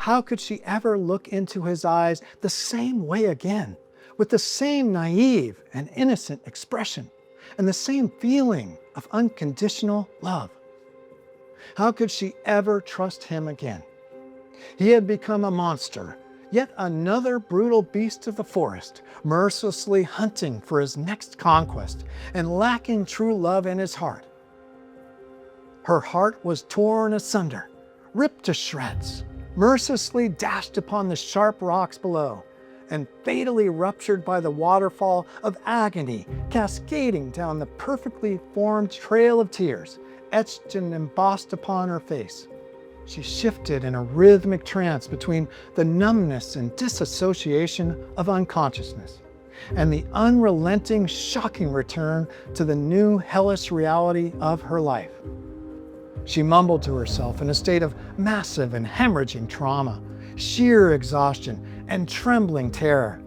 How could she ever look into his eyes the same way again, with the same naive and innocent expression, and the same feeling of unconditional love? How could she ever trust him again? He had become a monster, yet another brutal beast of the forest, mercilessly hunting for his next conquest and lacking true love in his heart. Her heart was torn asunder, ripped to shreds, mercilessly dashed upon the sharp rocks below, and fatally ruptured by the waterfall of agony cascading down the perfectly formed trail of tears, etched and embossed upon her face. She shifted in a rhythmic trance between the numbness and disassociation of unconsciousness and the unrelenting, shocking return to the new hellish reality of her life. She mumbled to herself in a state of massive and hemorrhaging trauma, sheer exhaustion, and trembling terror.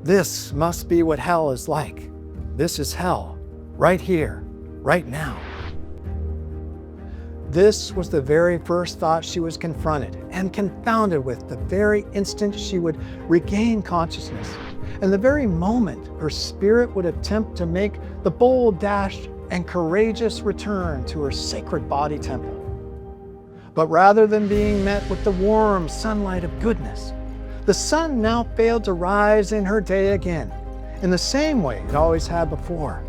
This must be what hell is like. This is hell, right here, right now. This was the very first thought she was confronted and confounded with the very instant she would regain consciousness, and the very moment her spirit would attempt to make the bold dash and courageous return to her sacred body temple. But rather than being met with the warm sunlight of goodness, the sun now failed to rise in her day again, in the same way it always had before.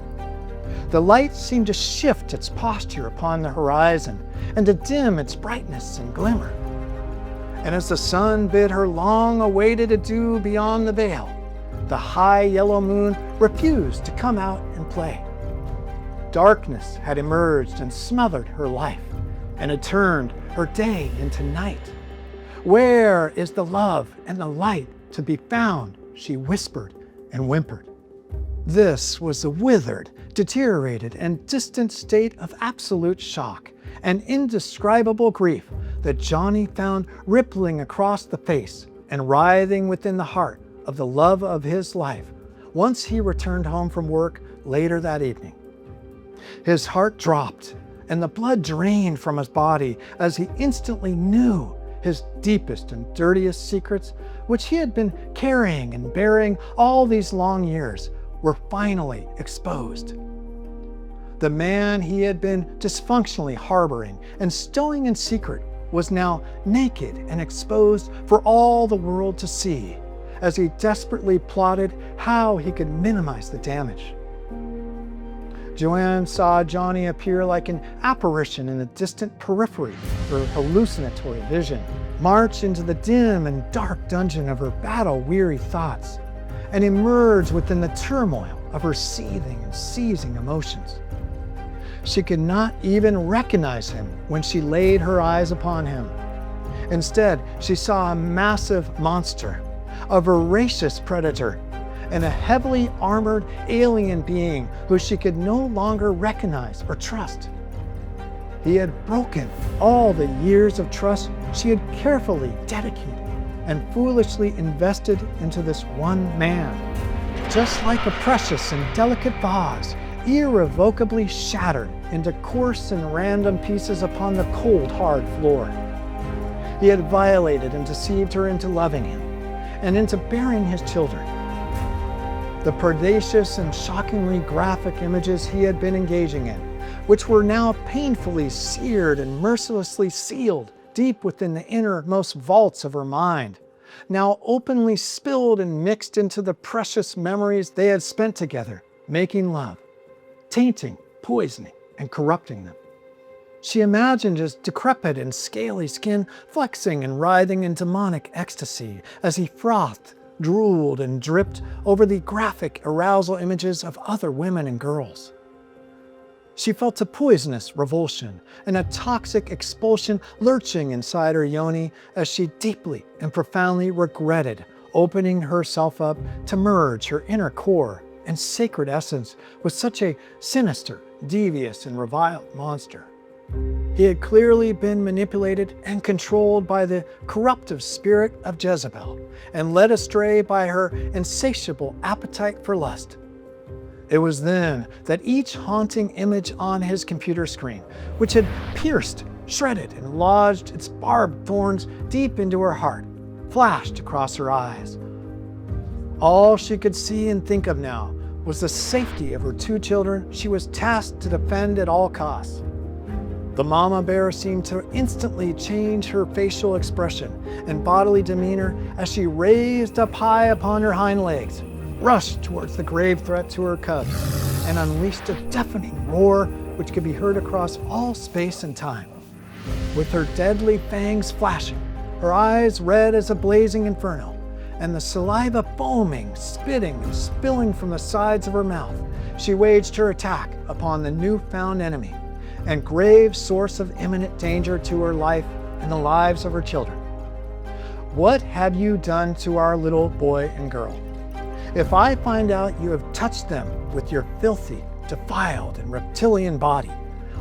The light seemed to shift its posture upon the horizon and to dim its brightness and glimmer. And as the sun bid her long-awaited adieu beyond the veil, the high yellow moon refused to come out and play. Darkness had emerged and smothered her life, and had turned her day into night. Where is the love and the light to be found? She whispered and whimpered. This was the withered, deteriorated, and distant state of absolute shock and indescribable grief that Johnny found rippling across the face and writhing within the heart of the love of his life once he returned home from work later that evening. His heart dropped and the blood drained from his body as he instantly knew his deepest and dirtiest secrets, which he had been carrying and bearing all these long years, were finally exposed. The man he had been dysfunctionally harboring and stowing in secret was now naked and exposed for all the world to see, as he desperately plotted how he could minimize the damage. Joanne saw Johnny appear like an apparition in the distant periphery of her hallucinatory vision, march into the dim and dark dungeon of her battle-weary thoughts, and emerge within the turmoil of her seething and seizing emotions. She could not even recognize him when she laid her eyes upon him. Instead, she saw a massive monster, a voracious predator, and a heavily armored alien being who she could no longer recognize or trust. He had broken all the years of trust she had carefully dedicated and foolishly invested into this one man, just like a precious and delicate vase, irrevocably shattered into coarse and random pieces upon the cold, hard floor. He had violated and deceived her into loving him and into bearing his children. The predacious and shockingly graphic images he had been engaging in, which were now painfully seared and mercilessly sealed deep within the innermost vaults of her mind, now openly spilled and mixed into the precious memories they had spent together, making love, tainting, poisoning, and corrupting them. She imagined his decrepit and scaly skin flexing and writhing in demonic ecstasy as he frothed, drooled, and dripped over the graphic arousal images of other women and girls. She felt a poisonous revulsion and a toxic expulsion lurching inside her yoni as she deeply and profoundly regretted opening herself up to merge her inner core and sacred essence with such a sinister, devious, and reviled monster. He had clearly been manipulated and controlled by the corruptive spirit of Jezebel and led astray by her insatiable appetite for lust. It was then that each haunting image on his computer screen, which had pierced shredded and lodged its barbed thorns deep into her heart, flashed across her eyes. All she could see and think of now was the safety of her 2 children she was tasked to defend at all costs. The mama bear seemed to instantly change her facial expression and bodily demeanor as she raised up high upon her hind legs, rushed towards the grave threat to her cubs, and unleashed a deafening roar which could be heard across all space and time. With her deadly fangs flashing, her eyes red as a blazing inferno, and the saliva foaming, spitting, and spilling from the sides of her mouth, she waged her attack upon the newfound enemy and grave source of imminent danger to her life and the lives of her children. What have you done to our little boy and girl? If I find out you have touched them with your filthy, defiled, and reptilian body,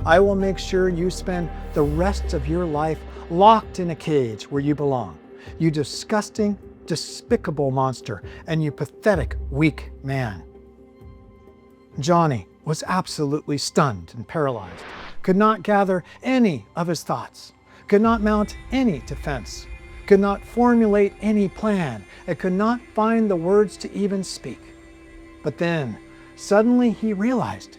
I will make sure you spend the rest of your life locked in a cage where you belong, you disgusting, despicable monster, and you pathetic, weak man." Johnny was absolutely stunned and paralyzed, could not gather any of his thoughts, could not mount any defense, could not formulate any plan, and could not find the words to even speak. But then, suddenly he realized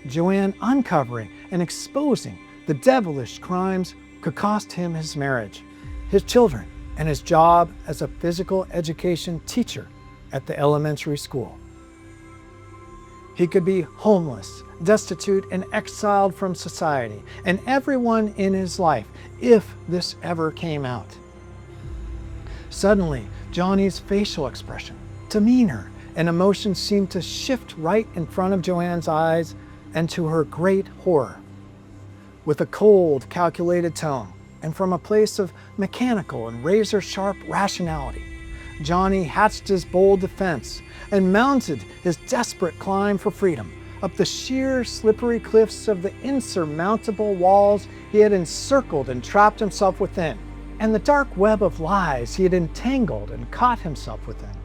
Joanne uncovering and exposing the devilish crimes could cost him his marriage, his children, and his job as a physical education teacher at the elementary school. He could be homeless, destitute, and exiled from society and everyone in his life if this ever came out. Suddenly, Johnny's facial expression, demeanor, and emotions seemed to shift right in front of Joanne's eyes, and to her great horror. With a cold, calculated tone, and from a place of mechanical and razor-sharp rationality, Johnny hatched his bold defense and mounted his desperate climb for freedom up the sheer, slippery cliffs of the insurmountable walls he had encircled and trapped himself within, and the dark web of lies he had entangled and caught himself within.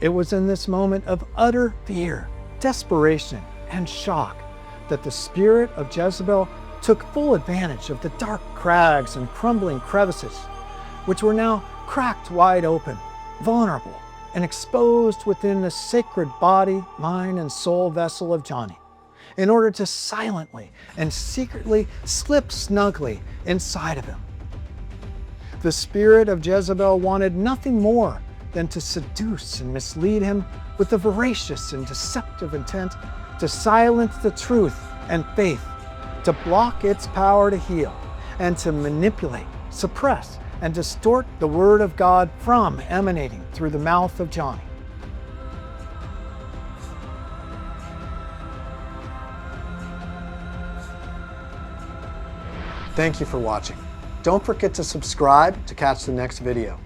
It was in this moment of utter fear, desperation, and shock that the spirit of Jezebel took full advantage of the dark crags and crumbling crevices, which were now cracked wide open, vulnerable, and exposed within the sacred body, mind, and soul vessel of Johnny, in order to silently and secretly slip snugly inside of him. The spirit of Jezebel wanted nothing more than to seduce and mislead him with the voracious and deceptive intent to silence the truth and faith, to block its power to heal, and to manipulate, suppress, and distort the word of God from emanating through the mouth of Johnny. Thank you for watching. Don't forget to subscribe to catch the next video.